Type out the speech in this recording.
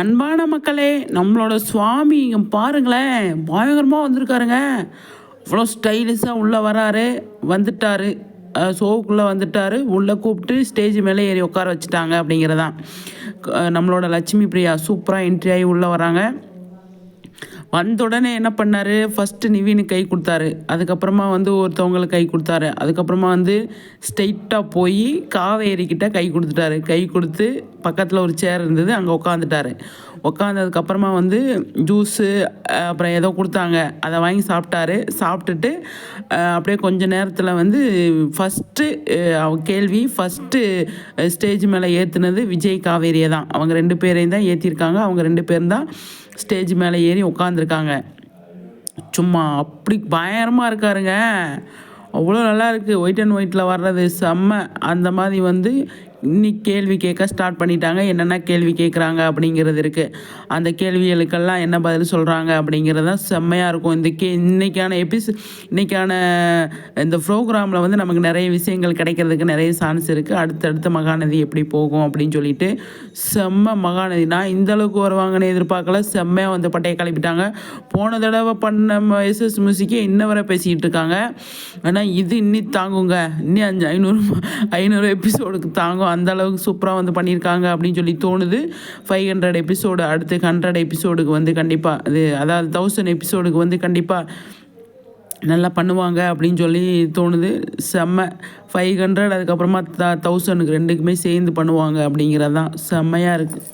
அன்பான மக்களே, நம்மளோட சுவாமி இங்கே பாருங்களேன், பயங்கரமாக வந்திருக்காருங்க. அவ்வளோ ஸ்டைலிஷாக உள்ளே வராரு, வந்துட்டார். ஷோவுக்குள்ளே வந்துட்டார். உள்ளே கூப்பிட்டு ஸ்டேஜ் மேலே ஏறி உட்கார வச்சுட்டாங்க அப்படிங்கிறதான். நம்மளோட லட்சுமி பிரியா சூப்பராக என்ட்ரி ஆகி உள்ளே வராங்க. வந்த உடனே என்ன பண்ணார், ஃபஸ்ட்டு நிவினுக்கு கை கொடுத்தாரு. அதுக்கப்புறமா ஒருத்தவங்களுக்கு கை கொடுத்தாரு. அதுக்கப்புறமா ஸ்ட்ரெயிட்டாக போய் காவேரிக்கிட்ட கை கொடுத்துட்டாரு. கை கொடுத்து பக்கத்தில் ஒரு சேர் இருந்தது, அங்கே உட்காந்துட்டாரு. உட்காந்ததுக்கப்புறமா ஜூஸு அப்புறம் ஏதோ கொடுத்தாங்க, அதை வாங்கி சாப்பிட்டாரு. சாப்பிட்டுட்டு அப்படியே கொஞ்ச நேரத்தில் ஃபஸ்ட்டு கேள்வி ஃபஸ்ட்டு ஸ்டேஜ் மேலே ஏற்றுனது விஜய் காவேரியை தான். அவங்க 2 பேரையும் தான் ஏற்றிருக்காங்க. அவங்க 2 பேரும் தான் ஸ்டேஜ் மேலே ஏறி உட்காந்துருக்காங்க. சும்மா அப்படி பயங்கரமாக இருக்காருங்க. அவ்வளோ நல்லா இருக்குது. ஒயிட் அண்ட் ஒயிட்டில் வர்றது செம்ம. அந்த மாதிரி இன்னைக்கு கேள்வி கேட்க ஸ்டார்ட் பண்ணிட்டாங்க. என்னென்ன கேள்வி கேட்குறாங்க அப்படிங்கிறது இருக்குது. அந்த கேள்விகளுக்கெல்லாம் என்ன பதில் சொல்கிறாங்க அப்படிங்கிறது தான் செம்மையாக இருக்கும். இன்றைக்கான இன்றைக்கான இந்த ப்ரோக்ராமில் நமக்கு நிறைய விஷயங்கள் கிடைக்கிறதுக்கு நிறைய சான்ஸ் இருக்குது. அடுத்தடுத்த மகாநதி எப்படி போகும் அப்படின்னு சொல்லிட்டு செம்ம மகாநதி. நான் இந்தளவுக்கு வருவாங்கன்னு எதிர்பார்க்கல. செம்மையாக பட்டையை கிளப்பிட்டாங்க. போன தடவை பண்ண எஸ்எஸ் மியூசிக்கே இன்ன வரை பேசிக்கிட்டு இருக்காங்க. ஆனால் இது இன்னி தாங்குங்க. இன்னும் 500 எபிசோடுக்கு தாங்கும். அந்த அளவுக்கு சூப்பராக பண்ணியிருக்காங்க அப்படின்னு சொல்லி தோணுது. 500 எபிசோடு, அடுத்து 100 எபிசோடுக்கு கண்டிப்பாக அதாவது 1000 எபிசோடுக்கு கண்டிப்பாக நல்லா பண்ணுவாங்க அப்படின்னு சொல்லி தோணுது. செம்ம. 500 அதுக்கப்புறமா 1000க்கு 2க்குமே சேர்ந்து பண்ணுவாங்க அப்படிங்கிறது தான் செம்மையாக இருக்குது.